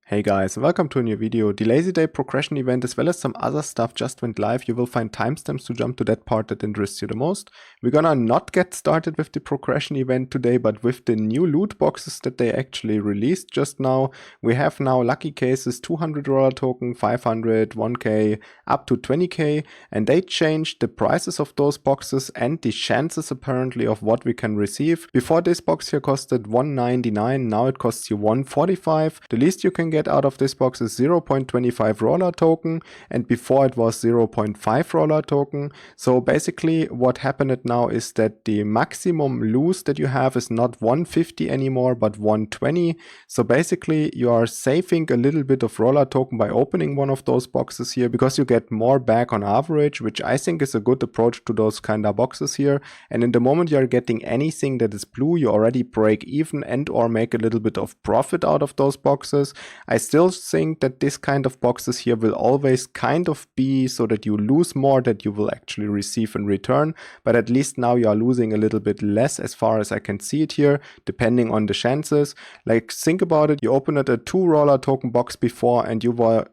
Hey guys, welcome to a new video. The Lazy Day progression event as well as some other stuff just went live. You will find timestamps to jump to that part that interests you the most. We're gonna not get started with the progression event today, but with the new loot boxes that they actually released just now. We have now lucky cases, 200 roller token, 500, 1k, up to 20k, and they changed the prices of those boxes and the chances apparently of what we can receive. Before, this box here costed $1.99, now it costs you $1.45. The least you can get out of this box is 0.25 roller token, and before it was 0.5 roller token. So basically what happened now is that the maximum lose that you have is not 150 anymore but 120. So basically you are saving a little bit of roller token by opening one of those boxes here, because you get more back on average, which I think is a good approach to those kind of boxes here. And in the moment you are getting anything that is blue, you already break even and or make a little bit of profit out of those boxes. I still think that this kind of boxes here will always kind of be so that you lose more that you will actually receive in return, but at least now you are losing a little bit less as far as I can see it here, depending on the chances. Like, think about it, you opened a 2 roller token box before and you were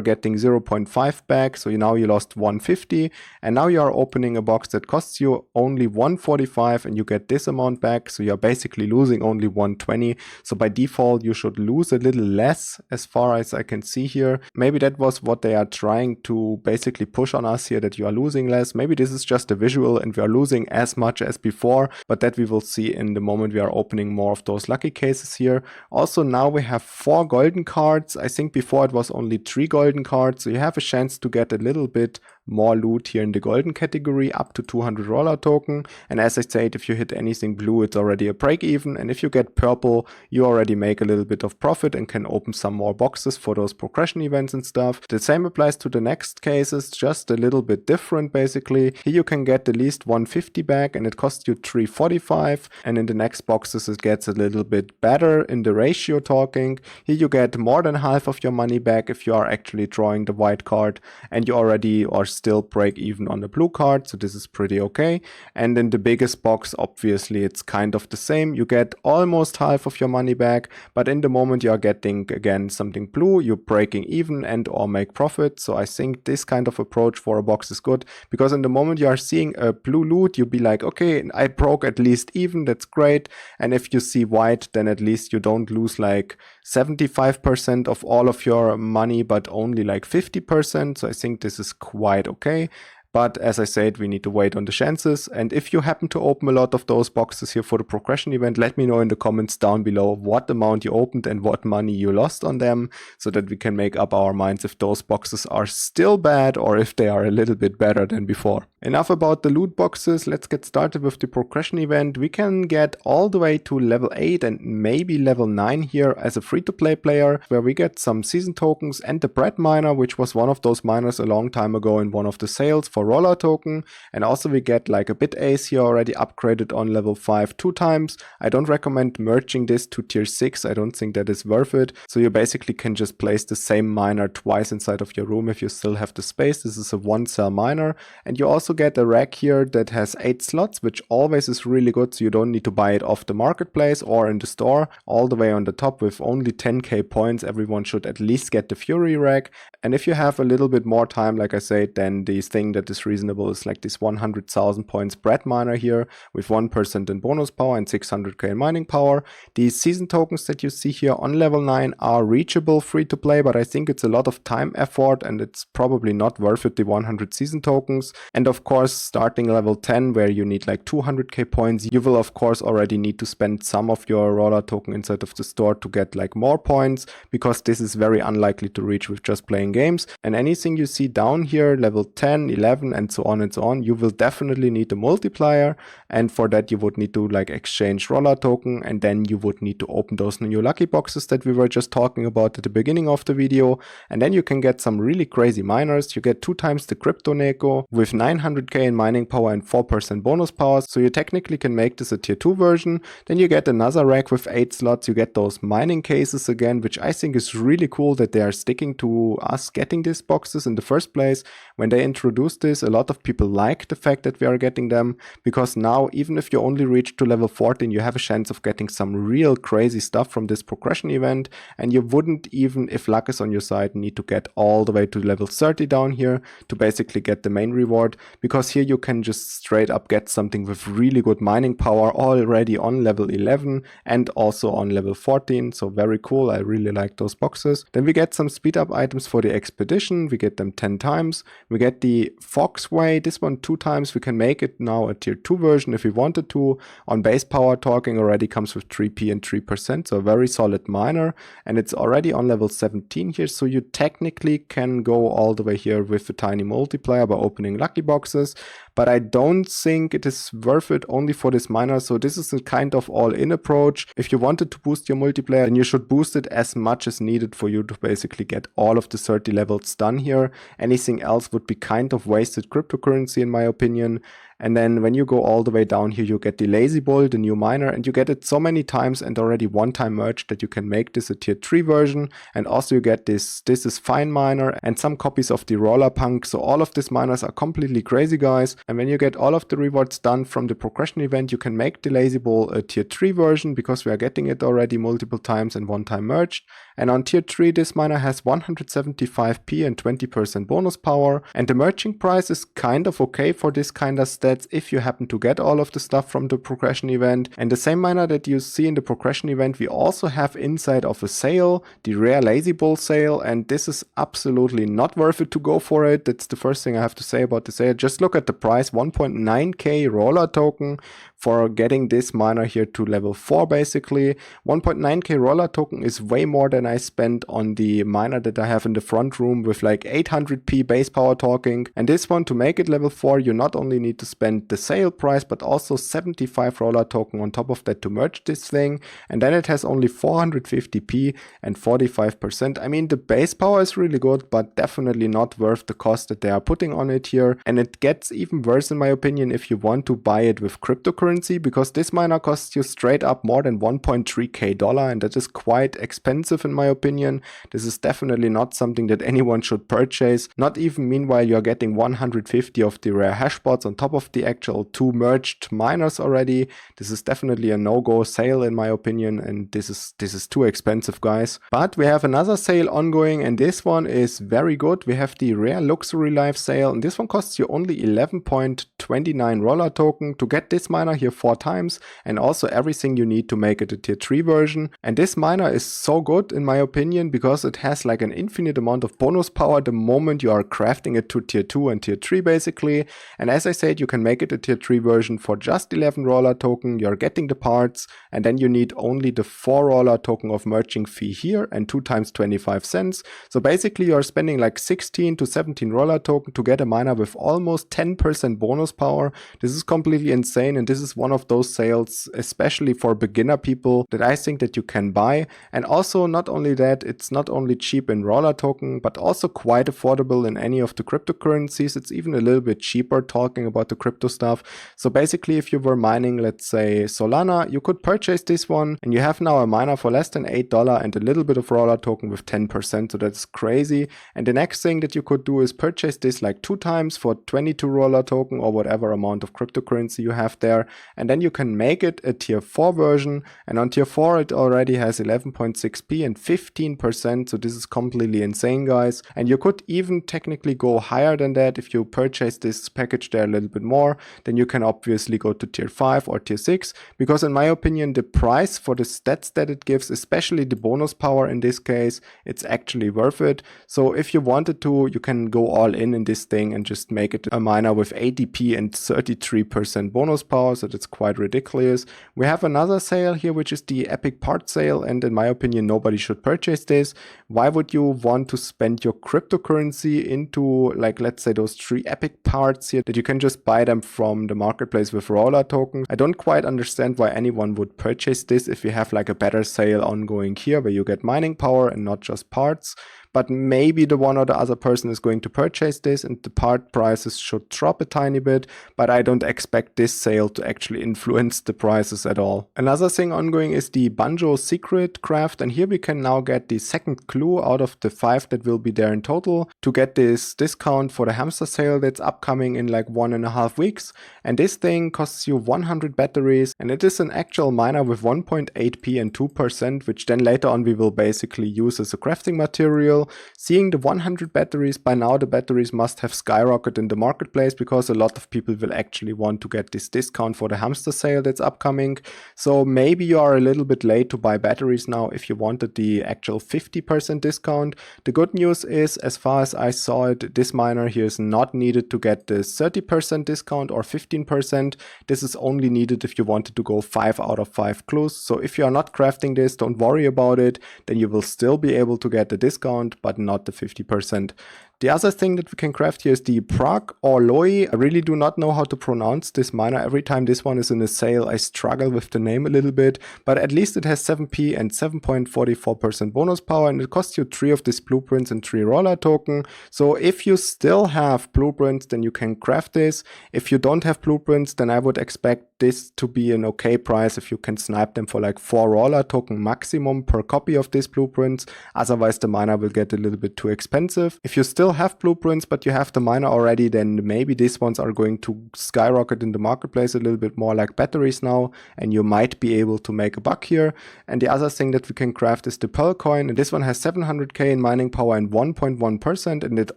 getting 0.5 back, so now you lost 150, and now you are opening a box that costs you only 145 and you get this amount back, so you're basically losing only 120. So by default you should lose a little less as far as I can see here. Maybe that was what they are trying to basically push on us here, that you are losing less. Maybe this is just a visual and we are losing as much as before, but that we will see in the moment we are opening more of those lucky cases here. Also, now we have 4 golden cards. I think before it was only 3 golden cards, so you have a chance to get a little bit more loot here in the golden category, up to 200 roller token. And as I said, if you hit anything blue, it's already a break even, and if you get purple, you already make a little bit of profit and can open some more boxes for those progression events and stuff. The same applies to the next cases, just a little bit different basically. Here you can get at least 150 back and it costs you 345, and in the next boxes it gets a little bit better in the ratio talking. Here you get more than half of your money back if you are actually drawing the white card, and you already are still break even on the blue card, so this is pretty okay. And in the biggest box, obviously it's kind of the same. You get almost half of your money back, but in the moment you are getting again something blue, you're breaking even and or make profit. So I think this kind of approach for a box is good, because in the moment you are seeing a blue loot, you'll be like, okay, I broke at least even, that's great. And if you see white, then at least you don't lose like 75% of all of your money, but only like 50%. So I think this is quite okay. But as I said, we need to wait on the chances. And if you happen to open a lot of those boxes here for the progression event, let me know in the comments down below what amount you opened and what money you lost on them, so that we can make up our minds if those boxes are still bad or if they are a little bit better than before. Enough about the loot boxes, let's get started with the progression event. We can get all the way to level 8 and maybe level 9 here as a free-to-play player, where we get some season tokens and the bread miner, which was one of those miners a long time ago in one of the sales for roller token. And also we get like a bit ace here already upgraded on level 5 2 times. I don't recommend merging this to tier 6, I don't think that is worth it. So you basically can just place the same miner twice inside of your room if you still have the space. This is a 1-cell miner, and you also get a rack here that has 8 slots, which always is really good, so you don't need to buy it off the marketplace or in the store. All the way on the top with only 10k points, everyone should at least get the Fury rack. And if you have a little bit more time, like I said, then this thing that is reasonable is like this 100,000 points bread miner here with 1% in bonus power and 600k in mining power. These season tokens that you see here on level 9 are reachable free to play, but I think it's a lot of time effort and it's probably not worth it, the 100 season tokens. And of course, starting level 10, where you need like 200k points, you will of course already need to spend some of your roller token inside of the store to get like more points, because this is very unlikely to reach with just playing games. And anything you see down here, level 10, 11 and so on, you will definitely need a multiplier, and for that you would need to like exchange roller token, and then you would need to open those new lucky boxes that we were just talking about at the beginning of the video. And then you can get some really crazy miners. You get 2 times the crypto Neko with 900k in mining power and 4% bonus power, so you technically can make this a tier 2 version. Then you get another rack with 8 slots, you get those mining cases again, which I think is really cool that they are sticking to us getting these boxes in the first place. When they introduced this. A lot of people like the fact that we are getting them, because now even if you only reach to level 14, you have a chance of getting some real crazy stuff from this progression event, and you wouldn't even, if luck is on your side, need to get all the way to level 30 down here to basically get the main reward, because here you can just straight up get something with really good mining power already on level 11 and also on level 14. So very cool. I really like those boxes. Then we get some speed up items for the expedition. We get them 10 times. We get the Foxway, this one 2 times. We can make it now a tier 2 version if we wanted to. On base power talking already comes with 3p and 3%, so a very solid miner, and it's already on level 17 here, so you technically can go all the way here with a tiny multiplier by opening lucky boxes, but I don't think it is worth it only for this miner. So this is a kind of all-in approach. If you wanted to boost your multiplayer, then you should boost it as much as needed for you to basically get all of the 30 levels done here. Anything else would be kind of wasted cryptocurrency in my opinion. And then when you go all the way down here, you get the Lazy Bull, the new miner, and you get it so many times and already one time merged that you can make this a tier 3 version. And also you get this is fine miner and some copies of the roller punk. So all of these miners are completely crazy, guys. And when you get all of the rewards done from the progression event, you can make the Lazy Bull a tier 3 version because we are getting it already multiple times and one time merged. And on tier 3, this miner has 175p and 20% bonus power. And the merging price is kind of okay for this kind of stats if you happen to get all of the stuff from the progression event. And the same miner that you see in the progression event, we also have inside of a sale, the rare Lazy Bull sale. And this is absolutely not worth it to go for it. That's the first thing I have to say about the sale. Just look at the price, 1.9k roller token for getting this miner here to level 4 basically. 1.9k roller token is way more than I spent on the miner that I have in the front room with like 800p base power talking. And this one, to make it level 4, you not only need to spend the sale price, but also 75 roller token on top of that to merge this thing. And then it has only 450p and 45%. I mean, the base power is really good, but definitely not worth the cost that they are putting on it here. And it gets even worse in my opinion if you want to buy it with cryptocurrency, because this miner costs you straight up more than 1.3k dollar, and that is quite expensive in my opinion. This is definitely not something that anyone should purchase, not even meanwhile you're getting 150 of the rare hashbots on top of the actual 2 merged miners already. This is definitely a no-go sale in my opinion, and this is too expensive, guys. But we have another sale ongoing, and this one is very good. We have the rare LuxuryLife sale, and this one costs you only 11.29 roller token to get this miner here 4 times, and also everything you need to make it a tier 3 version. And this miner is so good in my opinion because it has like an infinite amount of bonus power the moment you are crafting it to tier 2 and tier 3 basically. And as I said, you can make it a tier 3 version for just 11 roller token. You're getting the parts, and then you need only the 4 roller token of merging fee here and 2 times 25 cents. So basically you're spending like 16 to 17 roller token to get a miner with almost 10% bonus power. This is completely insane, and this is one of those sales, especially for beginner people, that I think that you can buy. And also not only that, it's not only cheap in roller token, but also quite affordable in any of the cryptocurrencies. It's even a little bit cheaper talking about the crypto stuff. So basically if you were mining, let's say Solana, you could purchase this one, and you have now a miner for less than $8 and a little bit of roller token with 10%. So that's crazy. And the next thing that you could do is purchase this like 2 times for 22 roller token or whatever amount of cryptocurrency you have there. And then you can make it a tier 4 version, and on tier 4 it already has 11.6p and 15%, so this is completely insane, guys. And you could even technically go higher than that if you purchase this package there a little bit more. Then you can obviously go to tier 5 or tier 6, because in my opinion the price for the stats that it gives, especially the bonus power in this case, it's actually worth it. So if you wanted to, you can go all in this thing and just make it a miner with 80p and 33% bonus power, so that's quite ridiculous. We have another sale here, which is the epic part sale, and in my opinion nobody should purchase this. Why would you want to spend your cryptocurrency into, like, let's say those 3 epic parts here that you can just buy them from the marketplace with roller tokens? I don't quite understand why anyone would purchase this if you have like a better sale ongoing here where you get mining power and not just parts. But maybe the one or the other person is going to purchase this and the part prices should drop a tiny bit, but I don't expect this sale to actually actually influence the prices at all. Another thing ongoing is the Banjos secret craft, and here we can now get the second clue out of the 5 that will be there in total to get this discount for the hamster sale that's upcoming in like 1.5 weeks. And this thing costs you 100 batteries, and it is an actual miner with 1.8p and 2%, which then later on we will basically use as a crafting material. Seeing the 100 batteries, by now the batteries must have skyrocketed in the marketplace because a lot of people will actually want to get this discount for the hamster sale that's upcoming. So maybe you are a little bit late to buy batteries now if you wanted the actual 50% discount. The good news is, as far as I saw it, this miner here is not needed to get the 30% discount or 15%. This is only needed if you wanted to go 5 out of 5 clues. So if you are not crafting this, don't worry about it. Then you will still be able to get the discount, but not the 50%. The other thing that we can craft here is the RollerCoin. I really do not know how to pronounce this miner. Every time this one is in a sale, I struggle with the name a little bit, but at least it has 7p and 7.44% bonus power, and it costs you 3 of these blueprints and 3 roller token. So if you still have blueprints, then you can craft this. If you don't have blueprints, then I would expect this to be an okay price if you can snipe them for like 4 roller token maximum per copy of these blueprints. Otherwise the miner will get a little bit too expensive. If you still have blueprints but you have the miner already, then maybe these ones are going to skyrocket in the marketplace a little bit more like batteries now, and you might be able to make a buck here. And the other thing that we can craft is the Pearl coin, and this one has 700k in mining power and 1.1%, and it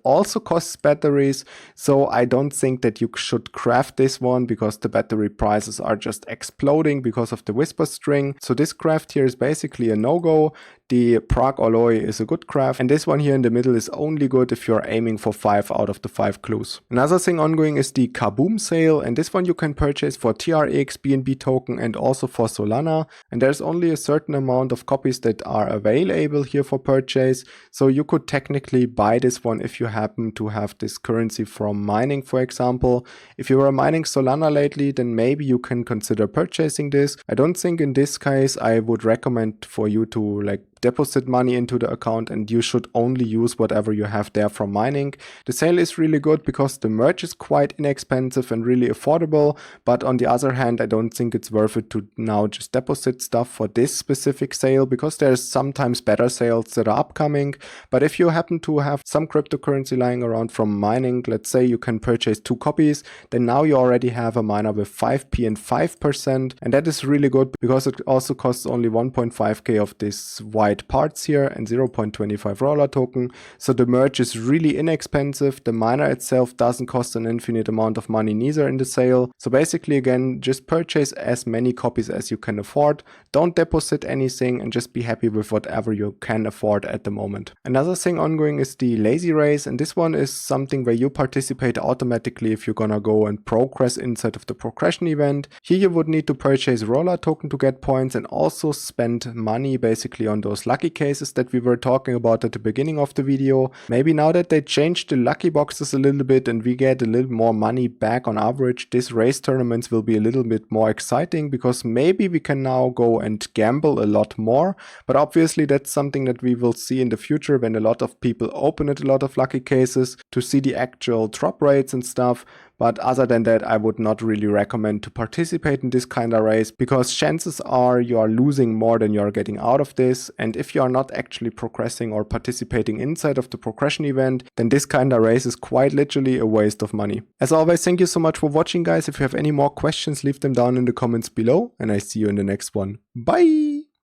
also costs batteries. So I don't think that you should craft this one because the battery prices are just exploding because of the whisper string. So this craft here is basically a no-go. The Prague alloy is a good craft, and this one here in the middle is only good if you're aiming for 5 out of the 5 clues. Another thing ongoing is the Kaboom sale, and this one you can purchase for TRX, BNB token, and also for Solana. And there's only a certain amount of copies that are available here for purchase. So you could technically buy this one if you happen to have this currency from mining, for example. If you were mining Solana lately, then maybe you can consider purchasing this. I don't think in this case I would recommend for you to like deposit money into the account, and you should only use whatever you have there from mining. The sale is really good because the merch is quite inexpensive and really affordable, but on the other hand I don't think it's worth it to now just deposit stuff for this specific sale because there's sometimes better sales that are upcoming. But if you happen to have some cryptocurrency lying around from mining, let's say you can purchase 2 copies, then now you already have a miner with 5p and 5%, and that is really good because it also costs only 1.5k of this white parts here and 0.25 roller token. So the merch is really inexpensive. The miner itself doesn't cost an infinite amount of money neither in the sale. So basically again, just purchase as many copies as you can afford. Don't deposit anything and just be happy with whatever you can afford at the moment. Another thing ongoing is the lazy race, and this one is something where you participate automatically if you're gonna go and progress inside of the progression event. Here you would need to purchase roller token to get points and also spend money basically on those lucky cases that we were talking about at the beginning of the video. Maybe now that they changed the lucky boxes a little bit and we get a little more money back on average, this race tournaments will be a little bit more exciting because maybe we can now go and gamble a lot more. But obviously that's something that we will see in the future when a lot of people open it, a lot of lucky cases, to see the actual drop rates and stuff. But other than that, I would not really recommend to participate in this kind of race because chances are you are losing more than you are getting out of this. And if you are not actually progressing or participating inside of the progression event, then this kind of race is quite literally a waste of money. As always, thank you so much for watching, guys. If you have any more questions, leave them down in the comments below, and I see you in the next one. Bye!